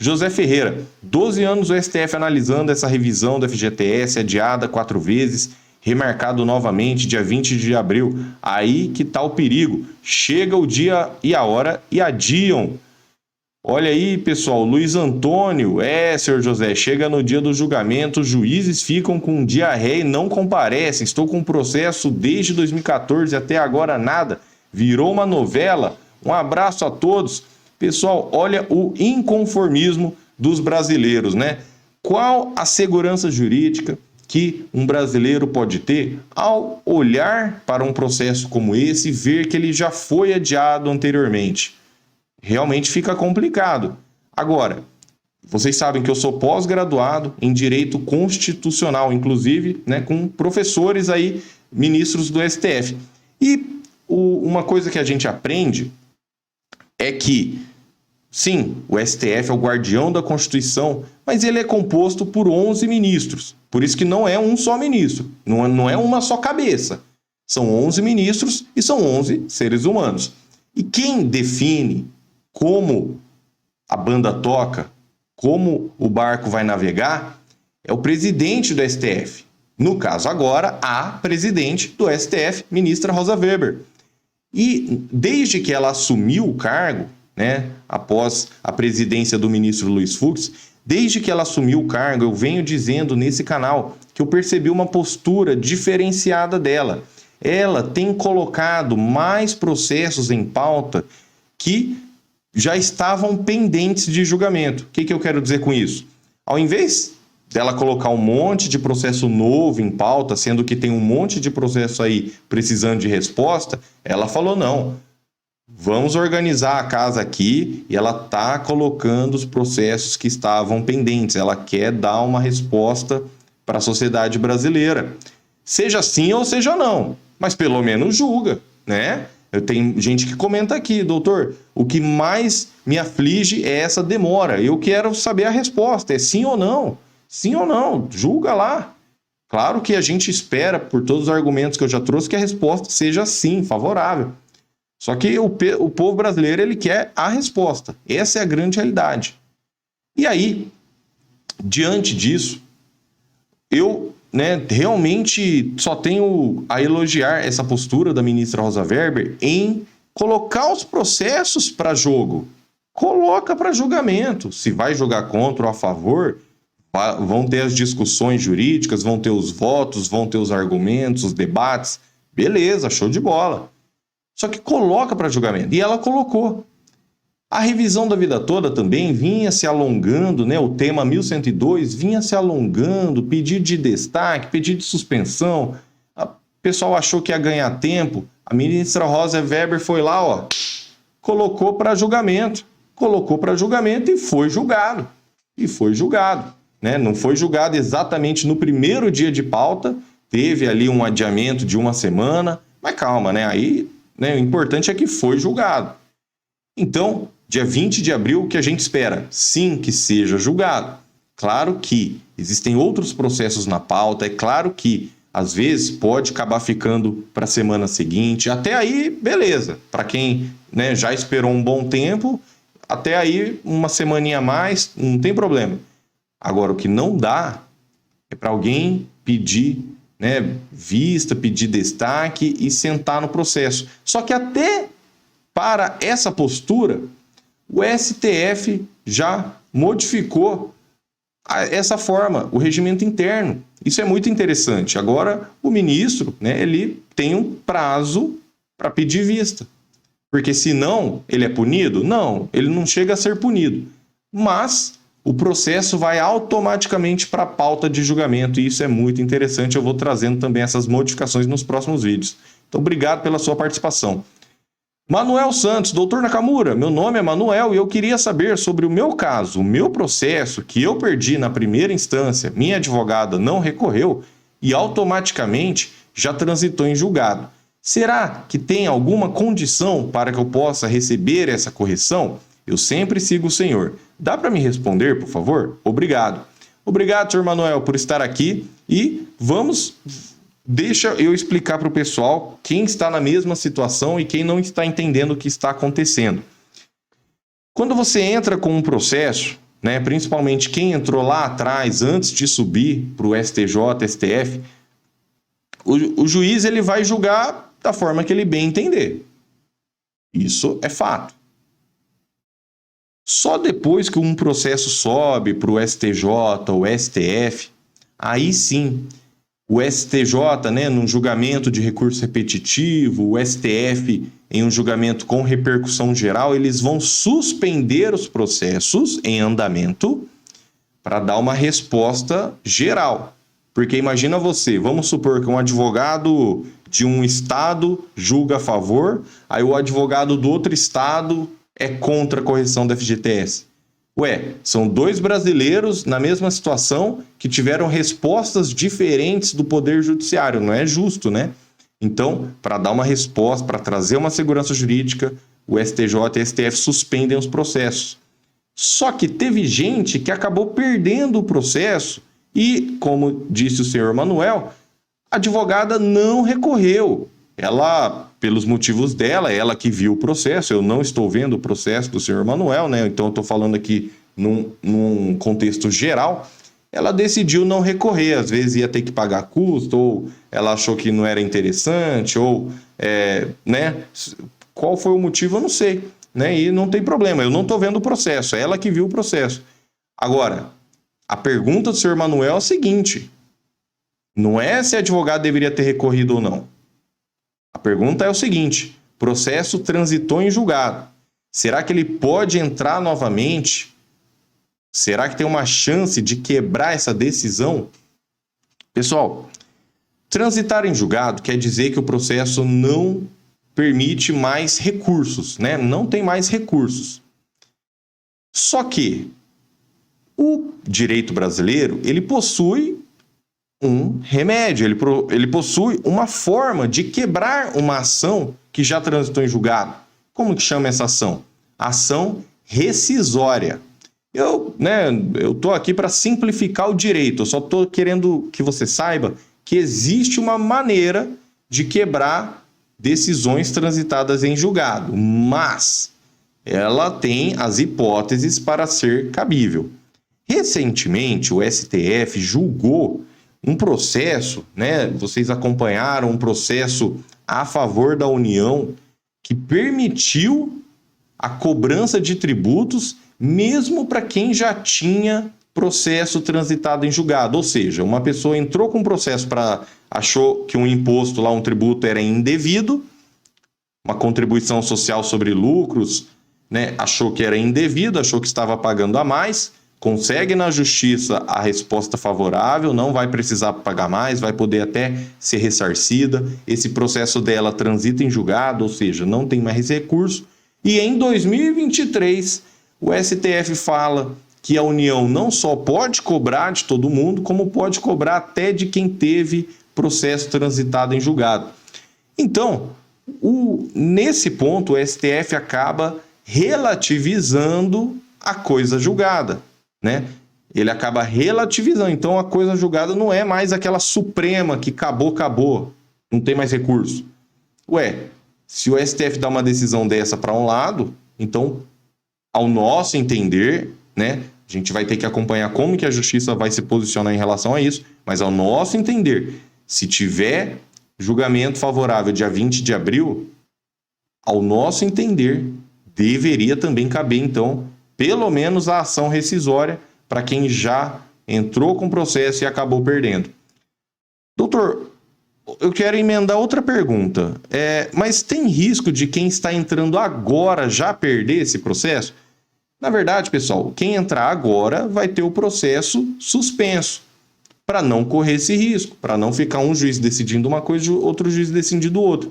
José Ferreira, 12 anos o STF analisando essa revisão do FGTS, adiada 4 vezes, remarcado novamente dia 20 de abril. Aí que tá o perigo. Chega o dia e a hora e adiam. Olha aí, pessoal, Luiz Antônio, senhor José, chega no dia do julgamento, os juízes ficam com diarreia e não comparecem. Estou com um processo desde 2014 até agora nada. Virou uma novela. Um abraço a todos. Pessoal, olha o inconformismo dos brasileiros, né? Qual a segurança jurídica que um brasileiro pode ter ao olhar para um processo como esse e ver que ele já foi adiado anteriormente? Realmente fica complicado. Agora, vocês sabem que eu sou pós-graduado em Direito Constitucional, inclusive, né, com professores aí, ministros do STF. E uma coisa que a gente aprende é que, sim, o STF é o guardião da Constituição, mas ele é composto por 11 ministros. Por isso que não é um só ministro, não é uma só cabeça. São 11 ministros e são 11 seres humanos. E quem define como a banda toca, como o barco vai navegar, é o presidente do STF. No caso agora, a presidente do STF, ministra Rosa Weber. E desde que ela assumiu o cargo, né, após a presidência do ministro Luiz Fux, desde que ela assumiu o cargo, eu venho dizendo nesse canal que eu percebi uma postura diferenciada dela. Ela tem colocado mais processos em pauta que já estavam pendentes de julgamento. O que eu quero dizer com isso? Ao invés dela colocar um monte de processo novo em pauta, sendo que tem um monte de processo aí precisando de resposta, ela falou não, vamos organizar a casa aqui, e ela está colocando os processos que estavam pendentes. Ela quer dar uma resposta para a sociedade brasileira. Seja sim ou seja não, mas pelo menos julga, né? Eu tenho gente que comenta aqui, doutor, o que mais me aflige é essa demora. Eu quero saber a resposta, é sim ou não? Sim ou não? Julga lá. Claro que a gente espera, por todos os argumentos que eu já trouxe, que a resposta seja sim, favorável. Só que o povo brasileiro, ele quer a resposta. Essa é a grande realidade. E aí, diante disso, eu realmente só tenho a elogiar essa postura da ministra Rosa Weber em colocar os processos para jogo. Coloca para julgamento. Se vai jogar contra ou a favor, vão ter as discussões jurídicas, vão ter os votos, vão ter os argumentos, os debates. Beleza, show de bola. Só que coloca para julgamento. E ela colocou. A revisão da vida toda também vinha se alongando, né? O tema 1102 vinha se alongando, pedido de destaque, pedido de suspensão. O pessoal achou que ia ganhar tempo. A ministra Rosa Weber foi lá, colocou para julgamento. Colocou para julgamento e foi julgado. Né? Não foi julgado exatamente no primeiro dia de pauta. Teve ali um adiamento de uma semana. Mas calma, né? Aí, né, o importante é que foi julgado. Então, dia 20 de abril, o que a gente espera? Sim, que seja julgado. Claro que existem outros processos na pauta, é claro que, às vezes, pode acabar ficando para a semana seguinte. Até aí, beleza. Para quem, né, já esperou um bom tempo, até aí, uma semaninha a mais, não tem problema. Agora, o que não dá é para alguém pedir, né, vista, pedir destaque e sentar no processo. Só que até para essa postura, o STF já modificou essa forma, o regimento interno. Isso é muito interessante. Agora, o ministro, né, ele tem um prazo para pedir vista. Porque senão ele é punido? Não, ele não chega a ser punido. Mas o processo vai automaticamente para a pauta de julgamento. E isso é muito interessante. Eu vou trazendo também essas modificações nos próximos vídeos. Então, obrigado pela sua participação. Manuel Santos, doutor Nakamura, meu nome é Manuel e eu queria saber sobre o meu caso, o meu processo que eu perdi na primeira instância, minha advogada não recorreu e automaticamente já transitou em julgado. Será que tem alguma condição para que eu possa receber essa correção? Eu sempre sigo o senhor. Dá para me responder, por favor? Obrigado. Obrigado, senhor Manuel, por estar aqui e deixa eu explicar para o pessoal quem está na mesma situação e quem não está entendendo o que está acontecendo. Quando você entra com um processo, né, principalmente quem entrou lá atrás, antes de subir para o STJ, STF, o juiz ele vai julgar da forma que ele bem entender. Isso é fato. Só depois que um processo sobe para o STJ ou STF, aí sim, o STJ, né, num julgamento de recurso repetitivo, o STF em um julgamento com repercussão geral, eles vão suspender os processos em andamento para dar uma resposta geral. Porque imagina você, vamos supor que um advogado de um estado julga a favor, aí o advogado do outro estado é contra a correção da FGTS. Ué, são dois brasileiros na mesma situação que tiveram respostas diferentes do Poder Judiciário. Não é justo, né? Então, para dar uma resposta, para trazer uma segurança jurídica, o STJ e o STF suspendem os processos. Só que teve gente que acabou perdendo o processo e, como disse o senhor Manuel, a advogada não recorreu. Ela, pelos motivos dela, ela que viu o processo, eu não estou vendo o processo do senhor Manuel, né? Então eu estou falando aqui num contexto geral, ela decidiu não recorrer, às vezes ia ter que pagar custo, ou ela achou que não era interessante, ou, né? Qual foi o motivo, eu não sei, né? E não tem problema, eu não estou vendo o processo, é ela que viu o processo. Agora, a pergunta do senhor Manuel é a seguinte, não é se a advogada deveria ter recorrido ou não. A pergunta é o seguinte, processo transitou em julgado. Será que ele pode entrar novamente? Será que tem uma chance de quebrar essa decisão? Pessoal, transitar em julgado quer dizer que o processo não permite mais recursos, né? Não tem mais recursos. Só que o direito brasileiro, ele possui um remédio, ele possui uma forma de quebrar uma ação que já transitou em julgado. Como que chama essa ação? Ação rescisória. Eu estou aqui para simplificar o direito, eu só estou querendo que você saiba que existe uma maneira de quebrar decisões transitadas em julgado, mas ela tem as hipóteses para ser cabível. Recentemente, o STF julgou um processo, né? Vocês acompanharam um processo a favor da União que permitiu a cobrança de tributos mesmo para quem já tinha processo transitado em julgado. Ou seja, uma pessoa entrou com um processo achou que um imposto lá, um tributo era indevido, uma contribuição social sobre lucros, né? Achou que era indevido, achou que estava pagando a mais, consegue na justiça a resposta favorável, não vai precisar pagar mais, vai poder até ser ressarcida. Esse processo dela transita em julgado, ou seja, não tem mais recurso. E em 2023, o STF fala que a União não só pode cobrar de todo mundo, como pode cobrar até de quem teve processo transitado em julgado. Então, nesse ponto, o STF acaba relativizando a coisa julgada, né? Ele acaba relativizando. Então, a coisa julgada não é mais aquela suprema que acabou, não tem mais recurso. Ué, se o STF dá uma decisão dessa para um lado, então, ao nosso entender, né, a gente vai ter que acompanhar como que a justiça vai se posicionar em relação a isso, mas ao nosso entender, se tiver julgamento favorável dia 20 de abril, ao nosso entender, deveria também caber, então, pelo menos a ação rescisória para quem já entrou com o processo e acabou perdendo. Doutor, eu quero emendar outra pergunta. Mas tem risco de quem está entrando agora já perder esse processo? Na verdade, pessoal, quem entrar agora vai ter o processo suspenso, para não correr esse risco, para não ficar um juiz decidindo uma coisa e outro juiz decidindo outra.